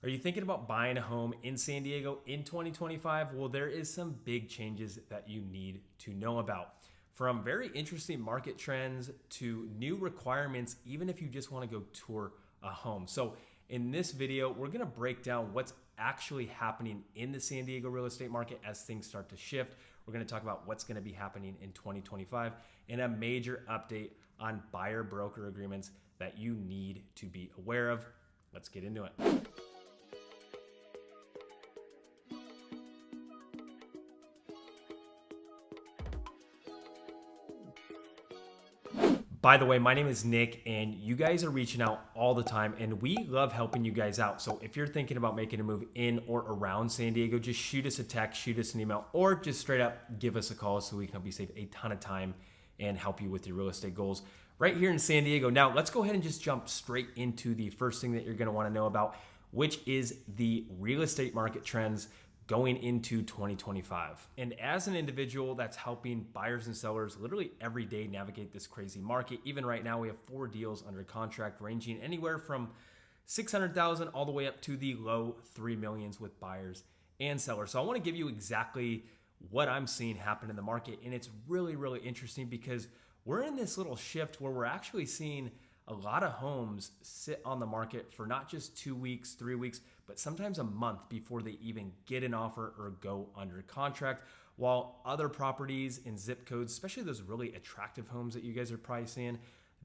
Are you thinking about buying a home in San Diego in 2025? Well, there is some big changes that you need to know about. From very interesting market trends to new requirements, even if you just want to go tour a home. So in this video, we're going to break down what's actually happening in the San Diego real estate market as things start to shift. We're going to talk about what's going to be happening in 2025 and a major update on buyer broker agreements that you need to be aware of. Let's get into it. By the way, my name is Nick, and you guys are reaching out all the time, and we love helping you guys out. So if you're thinking about making a move in or around San Diego, just shoot us a text, shoot us an email, or just straight up give us a call so we can help you save a ton of time and help you with your real estate goals right here in San Diego. Now, let's go ahead and just jump straight into the first thing that you're going to want to know about, which is the real estate market trends going into 2025. And as an individual that's helping buyers and sellers literally every day navigate this crazy market, even right now we have 4 deals under contract ranging anywhere from $600,000 all the way up to the low $3 million with buyers and sellers. So I want to give you exactly what I'm seeing happen in the market. And it's really, really interesting because we're in this little shift where we're actually seeing a lot of homes sit on the market for not just 2 weeks, 3 weeks, but sometimes a month before they even get an offer or go under contract, while other properties in zip codes, especially those really attractive homes that you guys are probably seeing,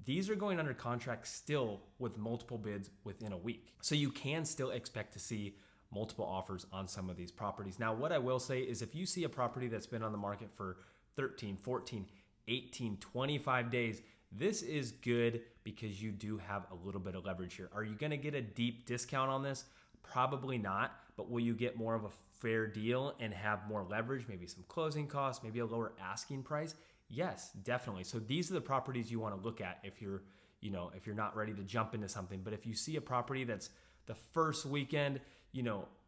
these are going under contract still with multiple bids within a week. So you can still expect to see multiple offers on some of these properties. Now, what I will say is if you see a property that's been on the market for 13, 14, 18, 25 days, this is good because you do have a little bit of leverage here. Are you going to get a deep discount on this? Probably not, but will you get more of a fair deal and have more leverage, maybe some closing costs, maybe a lower asking price? Yes, definitely. So these are the properties you want to look at if you're not ready to jump into something. But if you see a property that's the first weekend,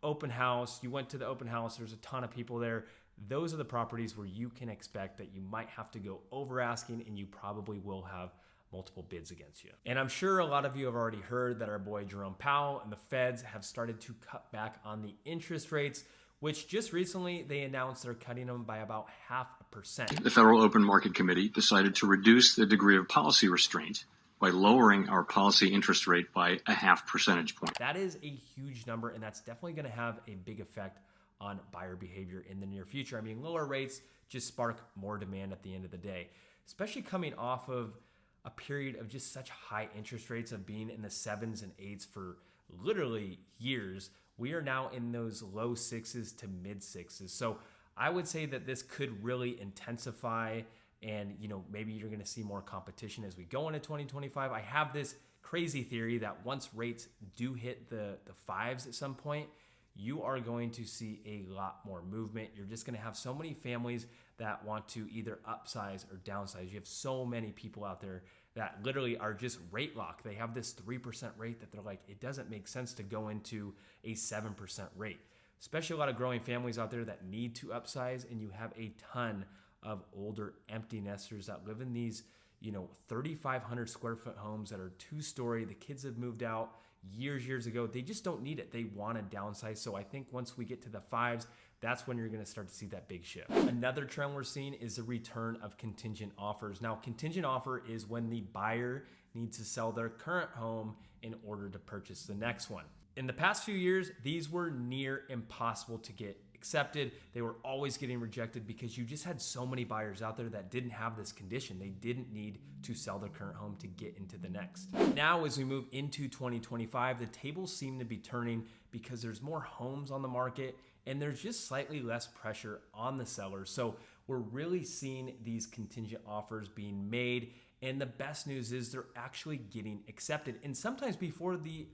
open house, you went to the open house, there's a ton of people there. Those are the properties where you can expect that you might have to go over asking and you probably will have multiple bids against you. And I'm sure a lot of you have already heard that our boy Jerome Powell and the Feds have started to cut back on the interest rates, which just recently they announced they're cutting them by about 0.5%. The Federal Open Market Committee decided to reduce the degree of policy restraint by lowering our policy interest rate by 0.5 percentage point. That is a huge number, and that's definitely going to have a big effect on buyer behavior in the near future. I mean, lower rates just spark more demand at the end of the day, especially coming off of a period of just such high interest rates of being in the 7s and 8s for literally years. We are now in those low 6s to mid 6s. So I would say that this could really intensify, and maybe you're going to see more competition as we go into 2025. I have this crazy theory that once rates do hit the 5s at some point, you are going to see a lot more movement. You're just going to have so many families that want to either upsize or downsize. You have so many people out there that literally are just rate locked. They have this 3% rate that they're like, it doesn't make sense to go into a 7% rate. Especially a lot of growing families out there that need to upsize, and you have a ton of older empty nesters that live in these 3,500 square foot homes that are 2-story. The kids have moved out years ago. They just don't need it. They want to downsize. So I think once we get to the 5s, that's when you're going to start to see that big shift. Another trend we're seeing is the return of contingent offers. Now, contingent offer is when the buyer needs to sell their current home in order to purchase the next one. In the past few years, these were near impossible to get accepted. They were always getting rejected because you just had so many buyers out there that didn't have this condition. They didn't need to sell their current home to get into the next. Now, as we move into 2025, the tables seem to be turning because there's more homes on the market and there's just slightly less pressure on the sellers. So we're really seeing these contingent offers being made. And the best news is they're actually getting accepted. And sometimes before the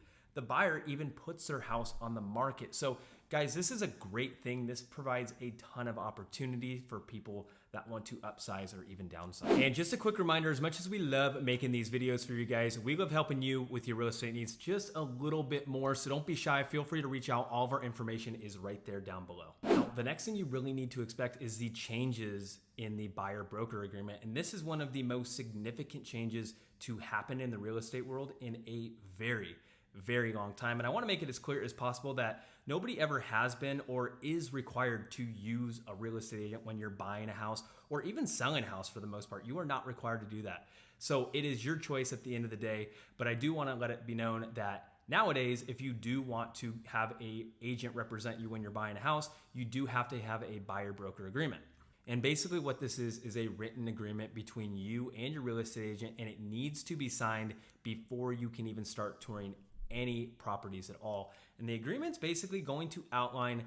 buyer even puts their house on the market. So guys, this is a great thing. This provides a ton of opportunity for people that want to upsize or even downsize. And just a quick reminder, as much as we love making these videos for you guys, we love helping you with your real estate needs just a little bit more. So don't be shy. Feel free to reach out. All of our information is right there down below. Now, the next thing you really need to expect is the changes in the buyer broker agreement. And this is one of the most significant changes to happen in the real estate world in a very, very long time. And I want to make it as clear as possible that nobody ever has been or is required to use a real estate agent when you're buying a house or even selling a house for the most part. You are not required to do that. So it is your choice at the end of the day. But I do want to let it be known that nowadays, if you do want to have an agent represent you when you're buying a house, you do have to have a buyer broker agreement. And basically what this is a written agreement between you and your real estate agent, and it needs to be signed before you can even start touring any properties at all. And the agreement's basically going to outline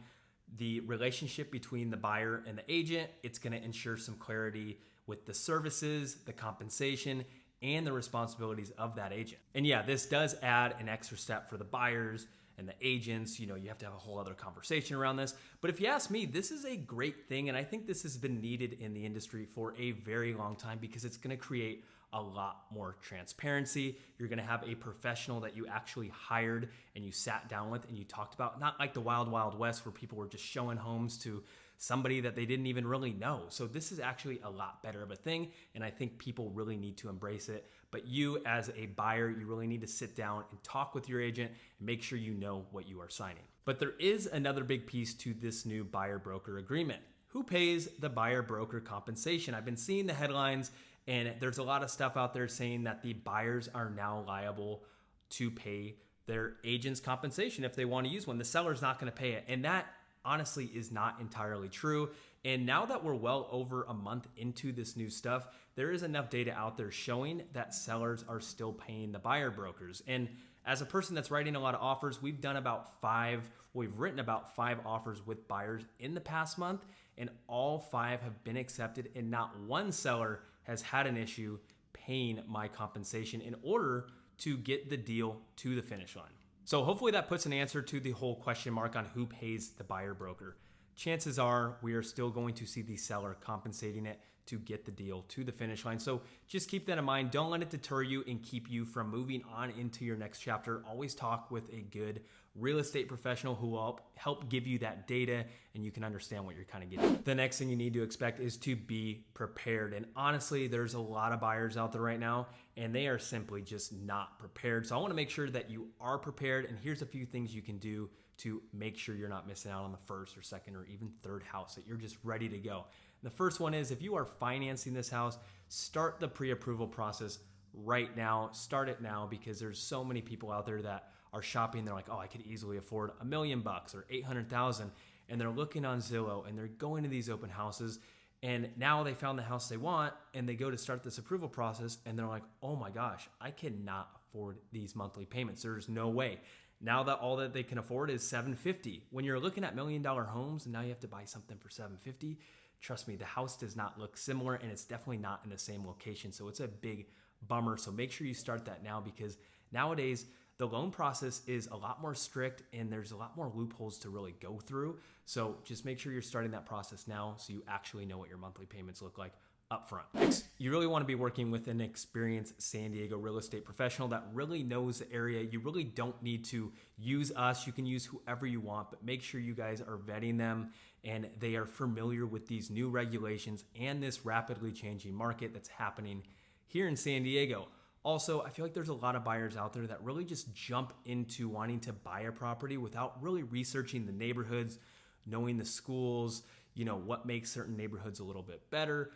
the relationship between the buyer and the agent. It's going to ensure some clarity with the services, the compensation, and the responsibilities of that agent. And yeah, this does add an extra step for the buyers and the agents. You have to have a whole other conversation around this. But if you ask me, this is a great thing. And I think this has been needed in the industry for a very long time because it's going to create a lot more transparency. You're going to have a professional that you actually hired and you sat down with and you talked about, not like the wild, wild west where people were just showing homes to somebody that they didn't even really know. So this is actually a lot better of a thing. And I think people really need to embrace it. But you as a buyer, you really need to sit down and talk with your agent and make sure you know what you are signing. But there is another big piece to this new buyer broker agreement. Who pays the buyer broker compensation? I've been seeing the headlines and there's a lot of stuff out there saying that the buyers are now liable to pay their agent's compensation if they want to use one. The seller's not going to pay it. And that honestly is not entirely true. And now that we're well over a month into this new stuff, there is enough data out there showing that sellers are still paying the buyer brokers. And as a person that's writing a lot of offers, we've written about 5 offers with buyers in the past month, and all 5 have been accepted, and not one seller has had an issue paying my compensation in order to get the deal to the finish line. So hopefully that puts an answer to the whole question mark on who pays the buyer broker. Chances are we are still going to see the seller compensating it to get the deal to the finish line. So just keep that in mind. Don't let it deter you and keep you from moving on into your next chapter. Always talk with a good real estate professional who will help give you that data and you can understand what you're kind of getting. The next thing you need to expect is to be prepared. And honestly, there's a lot of buyers out there right now and they are simply just not prepared. So I want to make sure that you are prepared. And here's a few things you can do to make sure you're not missing out on the first or second or even third house, that you're just ready to go. The first one is if you are financing this house, start the pre-approval process right now. Start it now because there's so many people out there that are shopping. They're like, oh, I could easily afford $1 million or 800,000. And they're looking on Zillow and they're going to these open houses. And now they found the house they want and they go to start this approval process and they're like, oh my gosh, I cannot afford these monthly payments. There's no way. Now that all that they can afford is $750. When you're looking at $1 million homes and now you have to buy something for $750, trust me, the house does not look similar and it's definitely not in the same location. So it's a big bummer. So make sure you start that now because nowadays the loan process is a lot more strict and there's a lot more loopholes to really go through. So just make sure you're starting that process now so you actually know what your monthly payments look like upfront. Next, you really want to be working with an experienced San Diego real estate professional that really knows the area. You really don't need to use us. You can use whoever you want, but make sure you guys are vetting them and they are familiar with these new regulations and this rapidly changing market that's happening here in San Diego. Also, I feel like there's a lot of buyers out there that really just jump into wanting to buy a property without really researching the neighborhoods, knowing the schools, what makes certain neighborhoods a little bit better.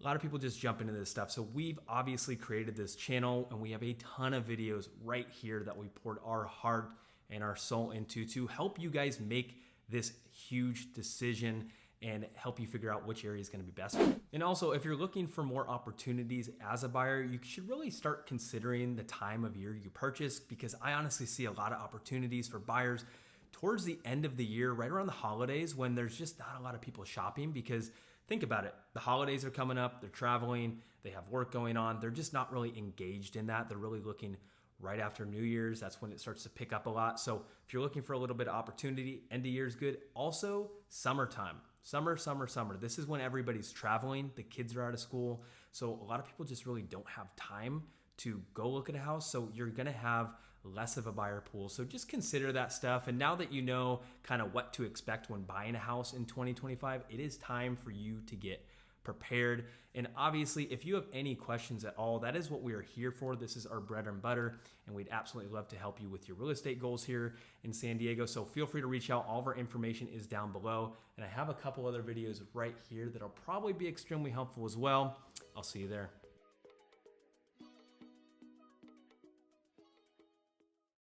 A lot of people just jump into this stuff. So we've obviously created this channel and we have a ton of videos right here that we poured our heart and our soul into to help you guys make this huge decision and help you figure out which area is going to be best for you. And also, if you're looking for more opportunities as a buyer, you should really start considering the time of year you purchase because I honestly see a lot of opportunities for buyers towards the end of the year, right around the holidays when there's just not a lot of people shopping because think about it. The holidays are coming up. They're traveling. They have work going on. They're just not really engaged in that. They're really looking right after New Year's. That's when it starts to pick up a lot. So if you're looking for a little bit of opportunity, end of year is good. Also, summertime. Summer. This is when everybody's traveling. The kids are out of school. So a lot of people just really don't have time to go look at a house. So you're going to have less of a buyer pool. So just consider that stuff. And now that you know kind of what to expect when buying a house in 2025, it is time for you to get prepared. And obviously, if you have any questions at all, that is what we are here for. This is our bread and butter, and we'd absolutely love to help you with your real estate goals here in San Diego. So feel free to reach out. All of our information is down below, and I have a couple other videos right here that'll probably be extremely helpful as well. I'll see you there.